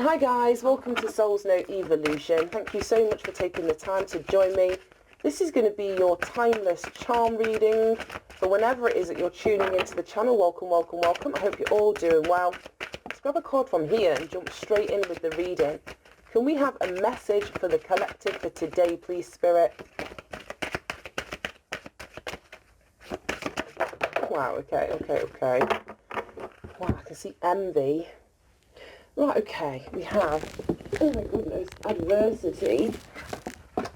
Hi guys, welcome to Soul's Note Evolution. Thank you so much for taking the time to join me. This is going to be your timeless charm reading for whenever it is that you're tuning into the channel. Welcome, welcome, welcome. I hope you're all doing well. Let's grab a card from here and jump straight in with the reading. Can we have a message for the collective for today, please, Spirit? Wow, okay. Wow, I can see envy. Right, okay, we have, oh my goodness, adversity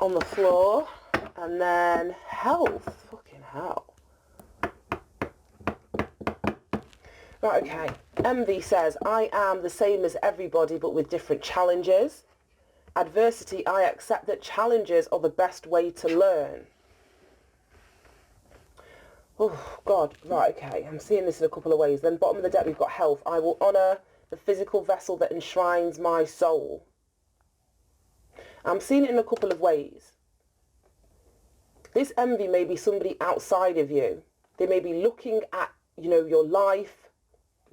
on the floor, and then health, fucking hell. Right, okay, envy says, I am the same as everybody but with different challenges. Adversity, I accept that challenges are the best way to learn. Oh, God, right, okay, I'm seeing this in a couple of ways. Then bottom of the deck, we've got health. I will honour the physical vessel that enshrines my soul. I'm seeing it in a couple of ways. This envy may be somebody outside of you. They may be looking at, your life,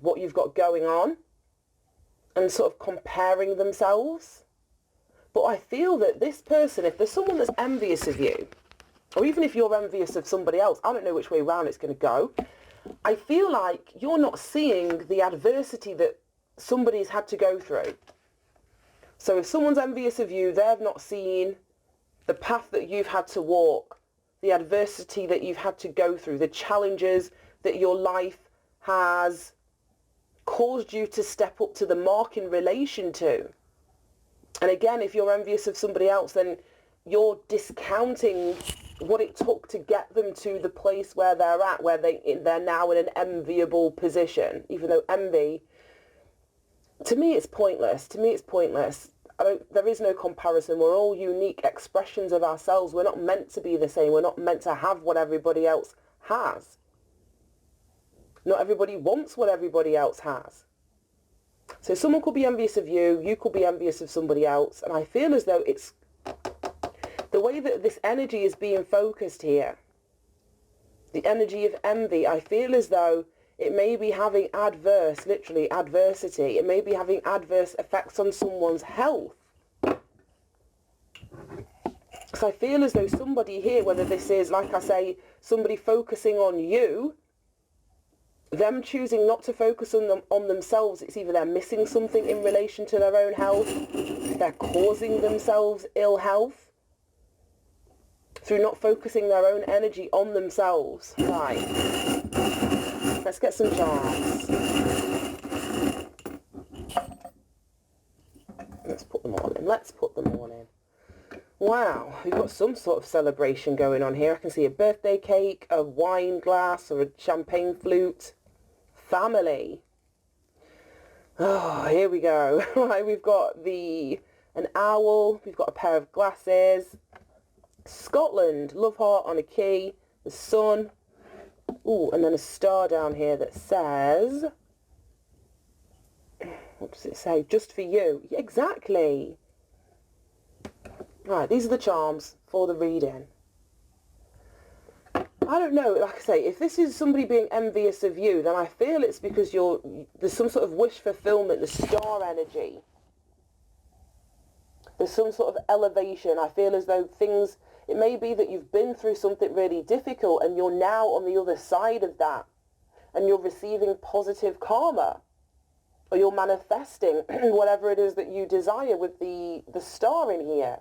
what you've got going on, and sort of comparing themselves. But I feel that this person, if there's someone that's envious of you, or even if you're envious of somebody else, I don't know which way around it's going to go, I feel like you're not seeing the adversity that somebody's had to go through. So if someone's envious of you, they've not seen the path that you've had to walk, the adversity that you've had to go through, the challenges that your life has caused you to step up to the mark in relation to. And again, if you're envious of somebody else, then you're discounting what it took to get them to the place where they're at, where they're now in an enviable position, even though envy, to me, it's pointless. There is no comparison. We're all unique expressions of ourselves. We're not meant to be the same. We're not meant to have what everybody else has. Not everybody wants what everybody else has. So someone could be envious of you. You could be envious of somebody else. And I feel as though it's the way that this energy is being focused here. The energy of envy. I feel as though it may be having literally adversity. It may be having adverse effects on someone's health. So I feel as though somebody here, whether this is, like I say, somebody focusing on you, them choosing not to focus on themselves, it's either they're missing something in relation to their own health, they're causing themselves ill health through not focusing their own energy on themselves. Right. Let's get some charms. Let's put them all in. Wow, we've got some sort of celebration going on here. I can see a birthday cake, a wine glass, or a champagne flute. Family. Oh, here we go. Right, we've got an owl. We've got a pair of glasses. Scotland, love heart on a key. The sun. Ooh, and then a star down here that says, what does it say? Just for you. Exactly. Right, these are the charms for the reading. I don't know, like I say, if this is somebody being envious of you, then I feel it's because there's some sort of wish fulfillment, the star energy. There's some sort of elevation. I feel as though it may be that you've been through something really difficult and you're now on the other side of that and you're receiving positive karma, or you're manifesting whatever it is that you desire with the star in here.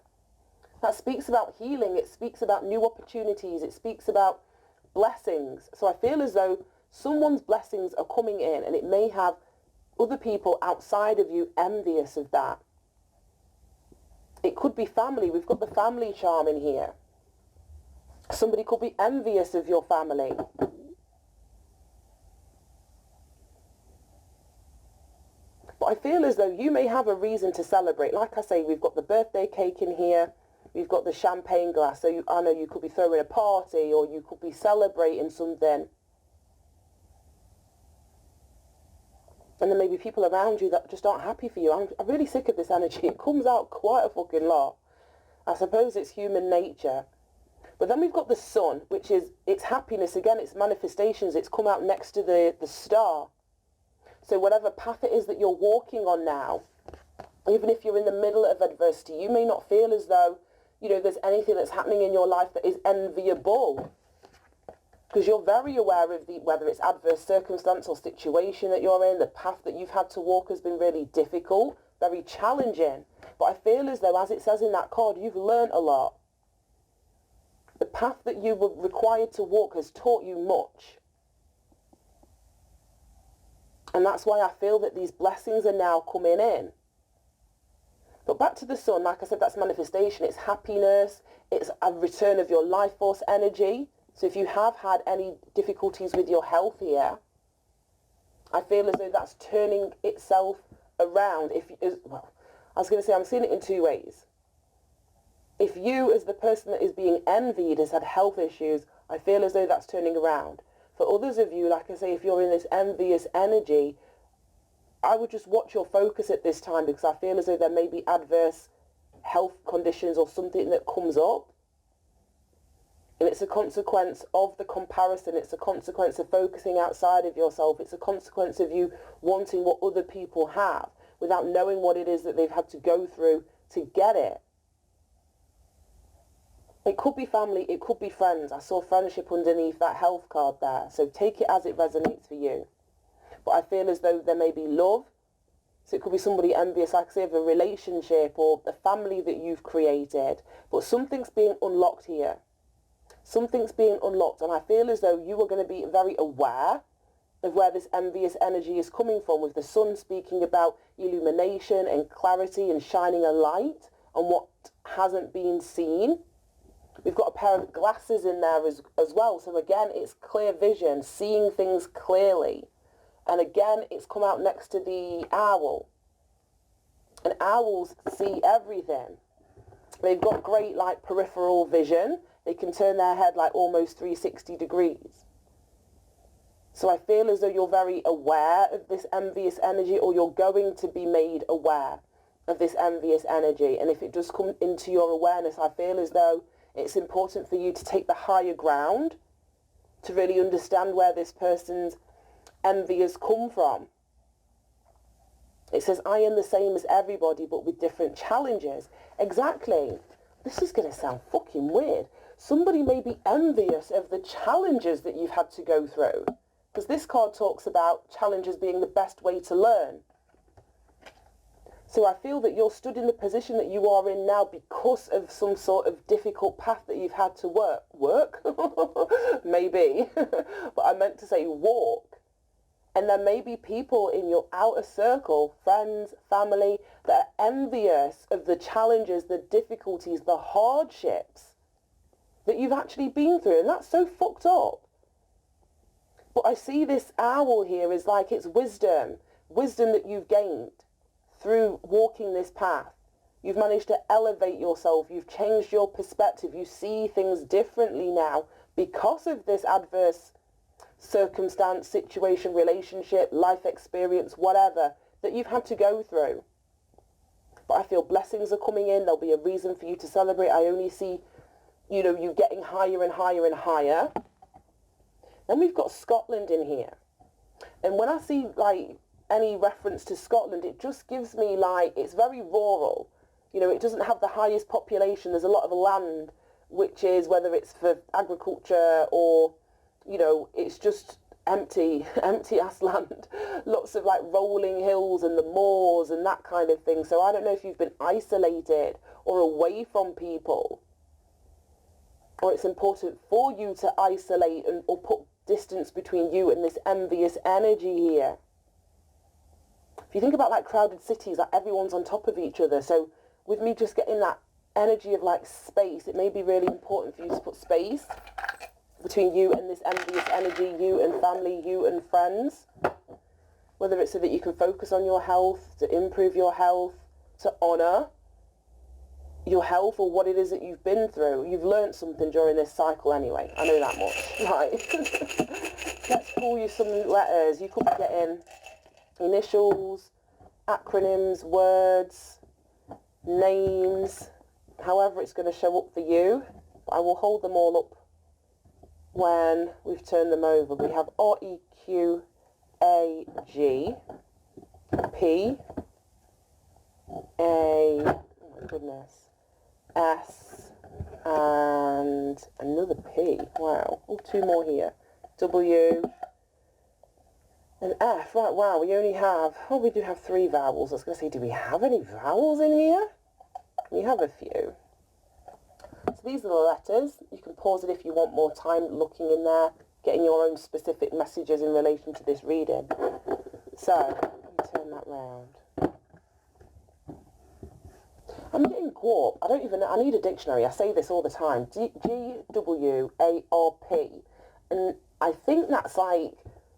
That speaks about healing. It speaks about new opportunities. It speaks about blessings. So I feel as though someone's blessings are coming in, and it may have other people outside of you envious of that. It could be family. We've got the family charm in here. Somebody could be envious of your family. But I feel as though you may have a reason to celebrate. Like I say, we've got the birthday cake in here. We've got the champagne glass. So I know you could be throwing a party, or you could be celebrating something. And there may be people around you that just aren't happy for you. I'm really sick of this energy. It comes out quite a fucking lot. I suppose it's human nature. But then we've got the sun, which is, it's happiness. Again, it's manifestations. It's come out next to the star. So whatever path it is that you're walking on now, Even if you're in the middle of adversity, you may not feel as though, there's anything that's happening in your life that is enviable. Because you're very aware of whether it's adverse circumstance or situation that you're in, the path that you've had to walk has been really difficult, very challenging. But I feel as though, as it says in that card, you've learned a lot. The path that you were required to walk has taught you much. And that's why I feel that these blessings are now coming in. But back to the sun, like I said, that's manifestation. It's happiness. It's a return of your life force energy. So if you have had any difficulties with your health here, I feel as though that's turning itself around. I was going to say, I'm seeing it in two ways. If you, as the person that is being envied, has had health issues, I feel as though that's turning around. For others of you, like I say, if you're in this envious energy, I would just watch your focus at this time, because I feel as though there may be adverse health conditions or something that comes up. And it's a consequence of the comparison. It's a consequence of focusing outside of yourself. It's a consequence of you wanting what other people have without knowing what it is that they've had to go through to get it. It could be family, it could be friends. I saw friendship underneath that health card there. So take it as it resonates for you. But I feel as though there may be love. So it could be somebody envious, like I say, of a relationship or a family that you've created. But something's being unlocked here. Something's being unlocked. And I feel as though you are going to be very aware of where this envious energy is coming from, with the sun speaking about illumination and clarity and shining a light on what hasn't been seen. We've got a pair of glasses in there as well. So again, it's clear vision, seeing things clearly. And again, it's come out next to the owl. And owls see everything. They've got great peripheral vision. They can turn their head almost 360 degrees. So I feel as though you're very aware of this envious energy, or you're going to be made aware of this envious energy. And if it does come into your awareness, I feel as though it's important for you to take the higher ground to really understand where this person's envy has come from. It says, I am the same as everybody, but with different challenges. Exactly. This is going to sound fucking weird. Somebody may be envious of the challenges that you've had to go through. Because this card talks about challenges being the best way to learn. So I feel that you're stood in the position that you are in now because of some sort of difficult path that you've had to work? Maybe. But I meant to say walk. And there may be people in your outer circle, friends, family, that are envious of the challenges, the difficulties, the hardships that you've actually been through. And that's so fucked up. But I see this owl here as it's wisdom that you've gained through walking this path. You've managed to elevate yourself. You've changed your perspective. You see things differently now because of this adverse circumstance, situation, relationship, life experience, whatever, that you've had to go through. But I feel blessings are coming in. There'll be a reason for you to celebrate. I only see, you getting higher and higher and higher. Then we've got Scotland in here. And when I see, any reference to Scotland, it just gives me it's very rural. It doesn't have the highest population. There's a lot of land, which is, whether it's for agriculture or, it's just empty ass land. Lots of rolling hills and the moors and that kind of thing. So I don't know if you've been isolated or away from people, or it's important for you to isolate or put distance between you and this envious energy here. If you think about crowded cities, everyone's on top of each other. So with me just getting that energy of space, it may be really important for you to put space between you and this envious energy, you and family, you and friends. Whether it's so that you can focus on your health, to improve your health, to honour your health or what it is that you've been through. You've learned something during this cycle anyway. I know that much. Right. Let's pull you some letters. You could be getting initials, acronyms, words, names, however it's going to show up for you. I will hold them all up when we've turned them over. We have REQAG, P, goodness. S and another P. Wow. Oh, two more here. W and F. Right, wow, we only have, oh, we do have 3 vowels. I was going to say, do we have any vowels in here? We have a few. So these are the letters. You can pause it if you want more time looking in there, getting your own specific messages in relation to this reading. So, let me turn that round. I'm getting GWARP. I need a dictionary. I say this all the time. GWARP. And I think that's like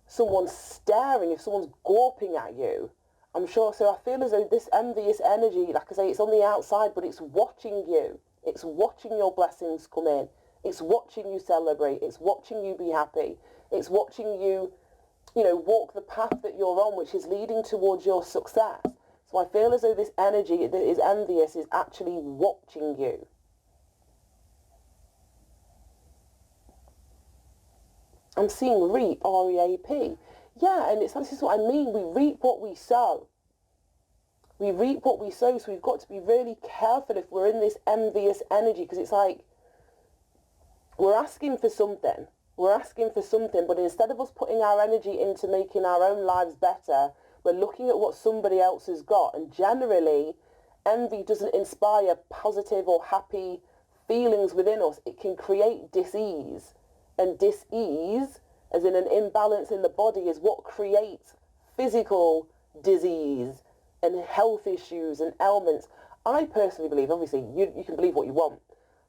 someone staring, if someone's gawping at you. I'm sure, so I feel as though this envious energy, like I say, it's on the outside, but it's watching you. It's watching your blessings come in. It's watching you celebrate. It's watching you be happy. It's watching you, walk the path that you're on, which is leading towards your success. So I feel as though this energy that is envious is actually watching you. I'm seeing reap, R-E-A-P. Yeah, and this is what I mean. We reap what we sow. We reap what we sow, so we've got to be really careful if we're in this envious energy, because it's like we're asking for something. We're asking for something, but instead of us putting our energy into making our own lives better, we're looking at what somebody else has got. And generally, envy doesn't inspire positive or happy feelings within us. It can create dis-ease. And dis-ease, as in an imbalance in the body, is what creates physical disease and health issues and ailments. I personally believe, obviously, you can believe what you want,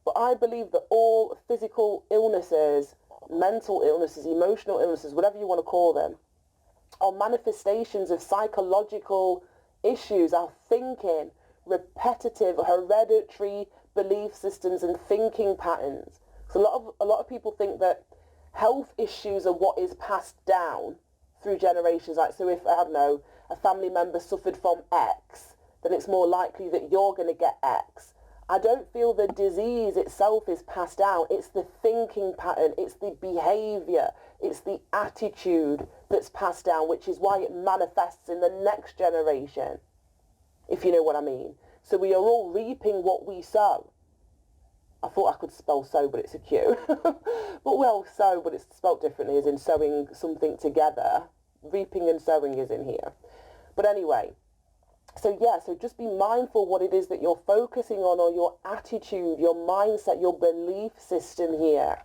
but I believe that all physical illnesses, mental illnesses, emotional illnesses, whatever you want to call them, are manifestations of psychological issues, our thinking, repetitive, hereditary belief systems and thinking patterns. So a lot of people think that health issues are what is passed down through generations. Like, so if, I don't know, a family member suffered from X, then it's more likely that you're going to get X. I don't feel the disease itself is passed down. It's the thinking pattern, it's the behavior, it's the attitude that's passed down, which is why it manifests in the next generation, if you know what I mean. So we are all reaping what we sow. I thought I could spell sow, but it's a Q. But well, sow, but it's spelt differently, as in sewing something together. Reaping and sowing is in here. But anyway, so yeah, so just be mindful what it is that you're focusing on, or your attitude, your mindset, your belief system here.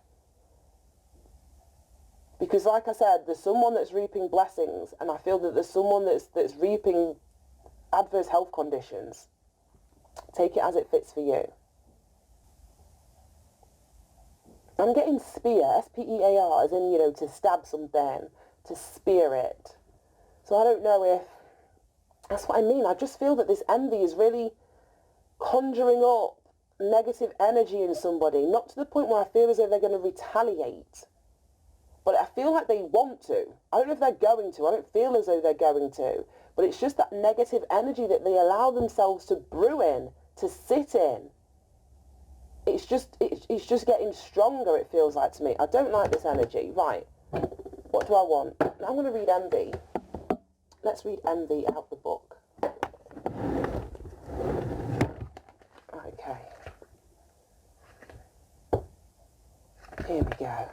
Because like I said, there's someone that's reaping blessings, and I feel that there's someone that's reaping adverse health conditions. Take it as it fits for you. I'm getting spear, S-P-E-A-R, as in, to stab something, to spear it. So I don't know if that's what I mean. I just feel that this envy is really conjuring up negative energy in somebody, not to the point where I feel as though they're going to retaliate. But I feel like they want to. I don't know if they're going to. I don't feel as though they're going to. But it's just that negative energy that they allow themselves to brew in, to sit in. It's just getting stronger, it feels like to me. I don't like this energy. Right. What do I want? Now I'm going to read envy. Let's read envy out of the book. Okay. Here we go.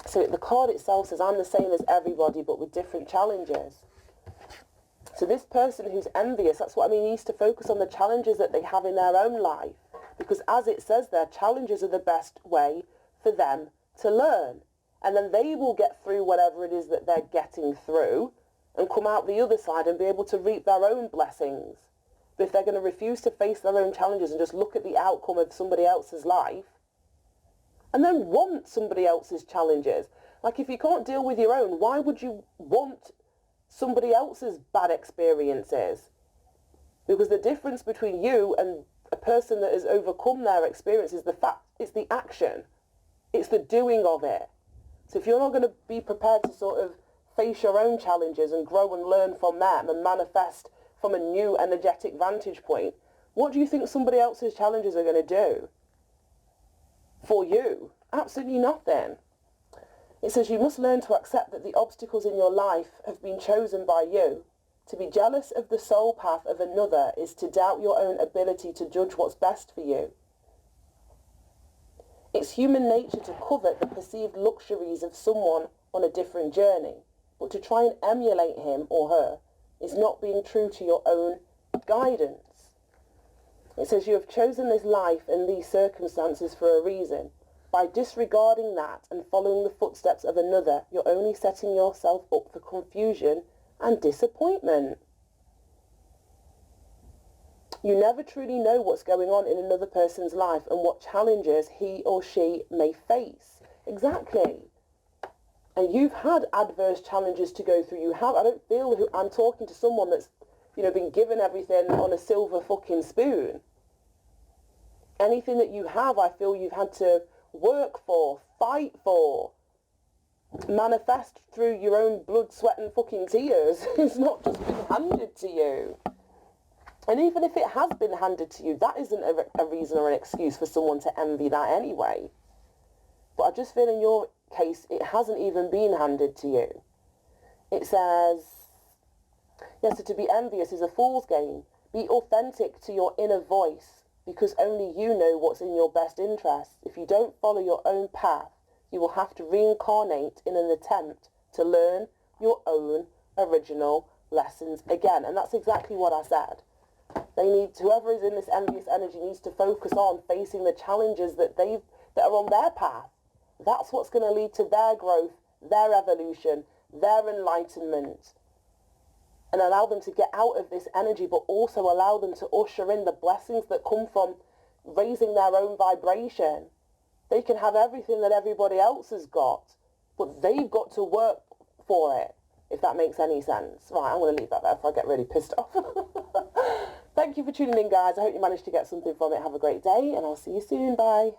So the card itself says, I'm the same as everybody, but with different challenges. So this person who's envious, that's what I mean, needs to focus on the challenges that they have in their own life. Because as it says there, challenges are the best way for them to learn. And then they will get through whatever it is that they're getting through and come out the other side and be able to reap their own blessings. But if they're going to refuse to face their own challenges and just look at the outcome of somebody else's life and then want somebody else's challenges, like if you can't deal with your own, why would you want somebody else's bad experiences? Because the difference between you and a person that has overcome their experience is the fact, it's the action, it's the doing of it. So if you're not going to be prepared to sort of face your own challenges and grow and learn from them and manifest from a new energetic vantage point, what do you think somebody else's challenges are going to do for you? Absolutely nothing. It says you must learn to accept that the obstacles in your life have been chosen by you To be jealous of the soul path of another is to doubt your own ability to judge what's best for you. It's human nature to covet the perceived luxuries of someone on a different journey, but to try and emulate him or her is not being true to your own guidance. It says you have chosen this life and these circumstances for a reason. By disregarding that and following the footsteps of another, you're only setting yourself up for confusion and disappointment. You never truly know what's going on in another person's life and what challenges he or she may face. Exactly. And you've had adverse challenges to go through. I don't feel I'm talking to someone that's, been given everything on a silver fucking spoon. Anything that you have, I feel you've had to work for, fight for, manifest through your own blood, sweat and fucking tears. It's not just been handed to you. And even if it has been handed to you, that isn't a reason or an excuse for someone to envy that anyway. But I just feel in your case, it hasn't even been handed to you. It says, yes, so to be envious is a fool's game. Be authentic to your inner voice, because only you know what's in your best interest. If you don't follow your own path, you will have to reincarnate in an attempt to learn your own original lessons again. And that's exactly what I said. Whoever is in this envious energy needs to focus on facing the challenges that are on their path. That's what's going to lead to their growth, their evolution, their enlightenment. And allow them to get out of this energy, but also allow them to usher in the blessings that come from raising their own vibration. They can have everything that everybody else has got, but they've got to work for it, if that makes any sense. Right, I'm going to leave that there if I get really pissed off. Thank you for tuning in, guys. I hope you managed to get something from it. Have a great day, and I'll see you soon. Bye.